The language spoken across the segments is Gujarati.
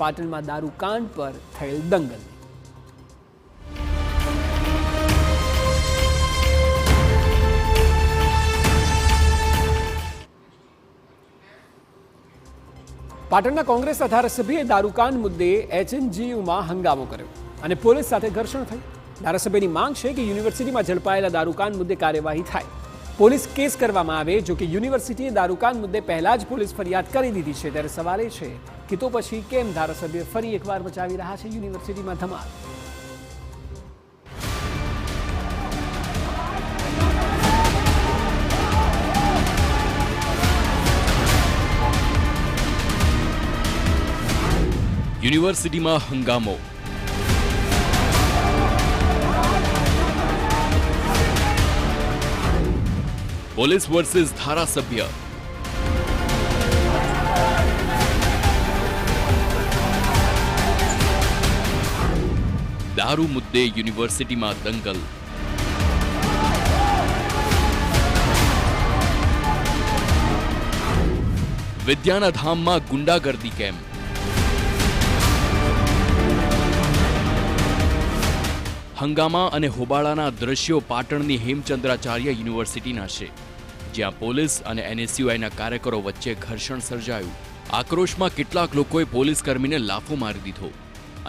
પાટણમાં દારૂકાંડ પર થયેલ દંગલ. પાટણના કોંગ્રેસના ધારાસભ્યએ દારૂકાંડ મુદ્દે HNGUમાં હંગામો કર્યો અને પોલીસ સાથે ઘર્ષણ થયું. ધારાસભ્યની માંગ છે કે યુનિવર્સિટીમાં ઝડપાયેલા દારૂકાંડ મુદ્દે કાર્યવાહી થાય, પોલીસ કેસ કરવામાં આવે. જો કે યુનિવર્સિટીએ દારૂકાંડ મુદ્દે પહેલા જ પોલીસ ફરિયાદ કરી દીધી છે, ત્યારે સવાલ એ છે કે તો પછી કેમ ધારાસભ્ય ફરી એકવાર મચાવી રહ્યા છે યુનિવર્સિટીમાં ધમાલ. યુનિવર્સિટીમાં હંગામો. પોલીસ વર્સિસ ધારાસભ્ય. દારૂ મુદ્દે યુનિવર્સિટીમાં દંગલ. વિદ્યાના ધામમાં ગુંડાગર્દી કેમ? હંગામા અને હોબાળાના દ્રશ્યો પાટણની હેમચંદ્રાચાર્ય યુનિવર્સિટીના છે, જ્યાં પોલીસ અને NSUIના કાર્યકરો વચ્ચે ઘર્ષણ સર્જાયું. આક્રોશમાં કેટલાક લોકોએ પોલીસ કર્મીને લાફો મારી દીધો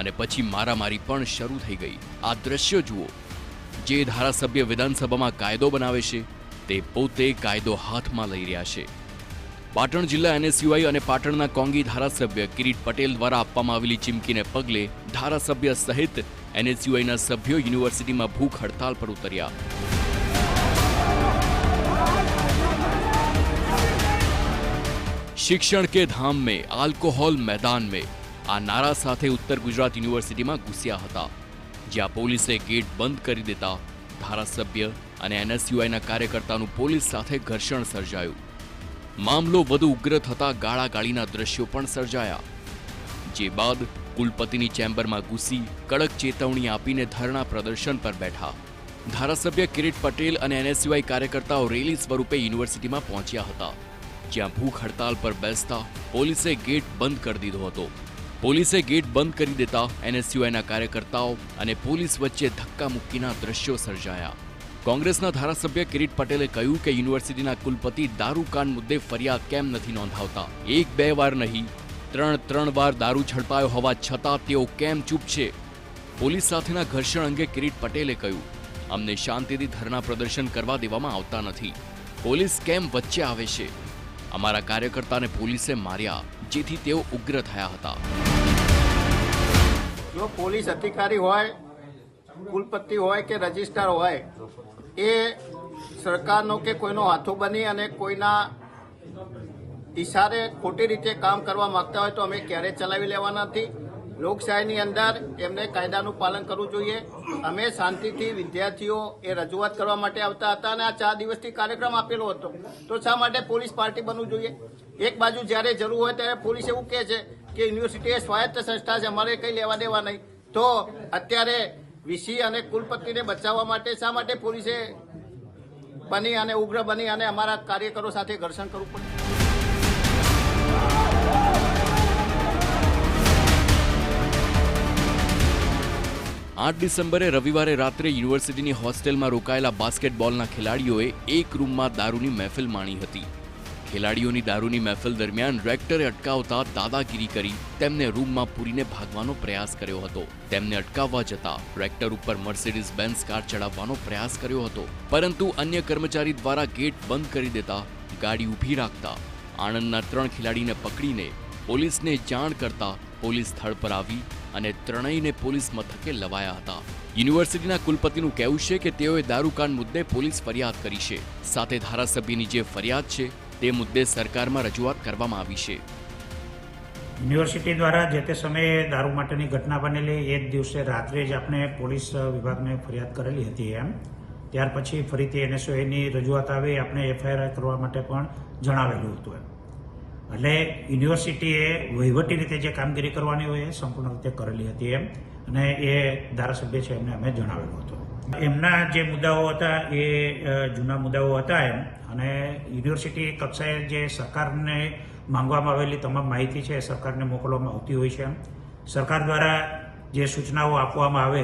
અને પછી મારામારી પણ શરૂ થઈ ગઈ. આ દ્રશ્યો જુઓ. જે ધારાસભ્ય વિધાનસભામાં કાયદો બનાવે છે, તે પોતે કાયદો હાથમાં લઈ રહ્યા છે. પાટણ જિલ્લા NSUI અને પાટણના કોંગી ધારાસભ્ય કિરીટ પટેલ દ્વારા આપવામાં આવેલી ચીમકીને પગલે ધારાસભ્ય સહિત NSUIના સભ્યો યુનિવર્સિટીમાં ભૂખ હડતાલ પર ઉતર્યા. શિક્ષણ કે ધામ में આલ્કોહોલ मैदान में આ નારા સાથે ઉત્તર ગુજરાત યુનિવર્સિટીમાં ઘૂસ્યા હતા, જ્યાં પોલીસે ગેટ બંધ કરી દેતા ધારાસભ્ય અને NSUIના કાર્યકર્તાનું પોલીસ સાથે ઘર્ષણ સર્જાયું. મામલો વધુ ઉગ્ર થતા ગાળાગાળીના દ્રશ્યો પણ સર્જાયા. જે બાદ કુલપતિની ચેમ્બરમાં ઘૂસી કડક ચેતવણી આપીને ધરણા પ્રદર્શન પર બેઠા. ધારાસભ્ય કિરીટ પટેલ અને NSUI કાર્યકર્તાઓ રેલી સ્વરૂપે યુનિવર્સિટીમાં પહોંચ્યા હતા, જ્યાં ભૂખ હડતાલ પર બેસતા પોલીસે ગેટ બંધ કરી દીધો હતો. પોલીસે ગેટ બંધ કરી દેતા NSUIના કાર્યકર્તાઓ અને પોલીસ વચ્ચે ધક્કામુક્કીના દ્રશ્યો સર્જાયા. કોંગ્રેસના ધારાસભ્ય કિરીટ પટેલે કહ્યું કે યુનિવર્સિટીના કુલપતિ દારૂકાંડ મુદ્દે ફરિયાદ કેમ નથી નોંધાવતા? 1-2 વાર નહીં, 3 વાર દારૂ ઝડપાયો હોવા છતાં તેઓ કેમ ચૂપ છે? પોલીસ સાથેના ઘર્ષણ અંગે કિરીટ પટેલે કહ્યું, અમને શાંતિથી ધરણા પ્રદર્શન કરવા દેવામાં આવતા નથી. પોલીસ કેમ વચ્ચે આવે છે? અમારા કાર્યકર્તાને પોલીસે માર્યા, જેથી તેઓ ઉગ્ર થયા હતા. જો પોલીસ અધિકારી હોય, કુલપતિ હોય કે રજિસ્ટ્રાર હોય, એ સરકારનો કે કોઈનો હાથો બની અને કોઈના ઈશારે ખોટી રીતે કામ કરવા માંગતા હોય તો અમે ક્યારેય ચલાવી લેવાના નથી. લોકશાહીની અંદર એમને કાયદાનું પાલન કરવું જોઈએ. અમે શાંતિથી વિદ્યાર્થીઓ એ રજૂઆત કરવા માટે આવતા હતા અને આ 4 દિવસથી કાર્યક્રમ આપેલો હતો. તો શા માટે પોલીસ પાર્ટી બનવું જોઈએ? એક બાજુ જ્યારે જરૂર હોય ત્યારે પોલીસ એવું કહે છે કે યુનિવર્સિટી એ સ્વાયત્ત સંસ્થા છે, અમારે કંઈ લેવા દેવા નહીં. તો અત્યારે વીસી અને કુલપતિને બચાવવા માટે શા માટે પોલીસે બની અને ઉગ્ર બની અને અમારા કાર્યકરો સાથે ઘર્ષણ કરવું પડે? 8 ડિસેમ્બરે રવિવારે રાત્રે યુનિવર્સિટીની હોસ્ટેલમાં રોકાયેલા બાસ્કેટબોલના ખેલાડીઓએ એક રૂમમાં દારૂની મહેફિલ માણી હતી. ખેલાડીઓની દારૂની મહેફિલ દરમિયાન રેક્ટરે અટકાવતા દાદાગીરી કરી તેમને રૂમમાં પૂરીને ભાગવાનો પ્રયાસ કર્યો હતો. તેમને અટકાવવા જતા રેક્ટર ઉપર મર્સિડીઝ બેન્ઝ કાર ચડાવવાનો પ્રયાસ કર્યો હતો, પરંતુ અન્ય કર્મચારી દ્વારા ગેટ બંધ કરી દેતા ગાડી ઊભી રાખતા આણંદના 3 ખેલાડીને પકડીને પોલીસને જાણ કરતા પોલીસ સ્થળ પર આવી અને ત્રણેયને પોલીસ મથકે લવાયા હતા. યુનિવર્સિટીના કુલપતિનું કહેવું છે કે તેઓએ દારૂકાંડ મુદ્દે પોલીસ ફરિયાદ કરી છે. સાથે ધારાસભ્યની જે ફરિયાદ છે તે મુદ્દે સરકારમાં રજૂઆત કરવામાં આવી છે. યુનિવર્સિટી દ્વારા જે તે સમયે દારૂ માટેની ઘટના બનેલી એ જ દિવસે રાત્રે જ આપણે પોલીસ વિભાગને ફરિયાદ કરેલી હતી. ત્યાર પછી ફરીથી NSUIની રજૂઆત આવી, આપણે FIR કરવા માટે પણ જણાવેલું હતું. એટલે યુનિવર્સિટીએ વહીવટી રીતે જે કામગીરી કરવાની હોય એ સંપૂર્ણ રીતે કરેલી હતી અને એ ધારાસભ્ય છે એમને અમે જણાવેલું હતું. એમના જે મુદ્દાઓ હતા એ જૂના મુદ્દાઓ હતા અને યુનિવર્સિટી કક્ષાએ જે સરકારને માંગવામાં આવેલી તમામ માહિતી છે એ સરકારને મોકલવામાં આવતી હોય છે. સરકાર દ્વારા જે સૂચનાઓ આપવામાં આવે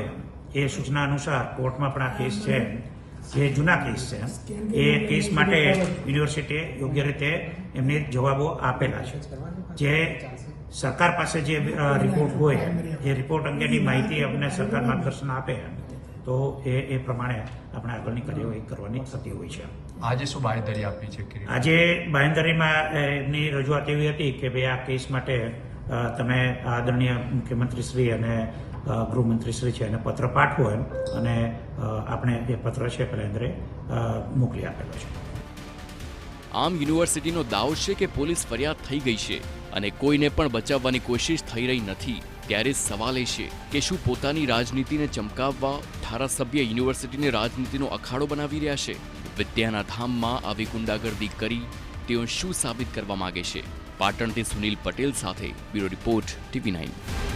એ સૂચના અનુસાર કોર્ટમાં પણ આ કેસ છે, જે જૂના કેસ છે, એ કેસ માટે યુનિવર્સિટીએ યોગ્ય રીતે એમને જવાબો આપેલા છે. જે સરકાર પાસે જે રિપોર્ટ હોય એ રિપોર્ટ અંગેની માહિતી અમને સરકાર માર્ગદર્શન આપે તો એ પ્રમાણે આપણે આગળની કાર્યવાહી કરવાની થતી હોય છે. આજે શું બાંયધરી આપી છે? આજે બાંયધરીમાં એમની રજૂઆત એવી હતી કે ભાઈ આ કેસ માટે તમે આદરણીય મુખ્યમંત્રીશ્રી અને ગૃહમંત્રીશ્રી છે એને પત્ર પાઠવો એમ, અને આપણે એ પત્ર છે પેલેન્દ્રે મોકલી આપેલો છે. આમ યુનિવર્સિટીનો દાવો છે કે પોલીસ ફરિયાદ થઈ ગઈ છે અને કોઈને પણ બચાવવાની કોશિશ થઈ રહી નથી. ત્યારે સવાલ એ છે કે શું પોતાની રાજનીતિને ચમકાવવા ધારાસભ્ય યુનિવર્સિટીને રાજનીતિનો અખાડો બનાવી રહ્યા છે? વિદ્યાના ધામમાં આવી ગુંડાગર્દી કરી તેઓ શું સાબિત કરવા માંગે છે? પાટણથી સુનિલ પટેલ સાથે બ્યુરો રિપોર્ટ TV9.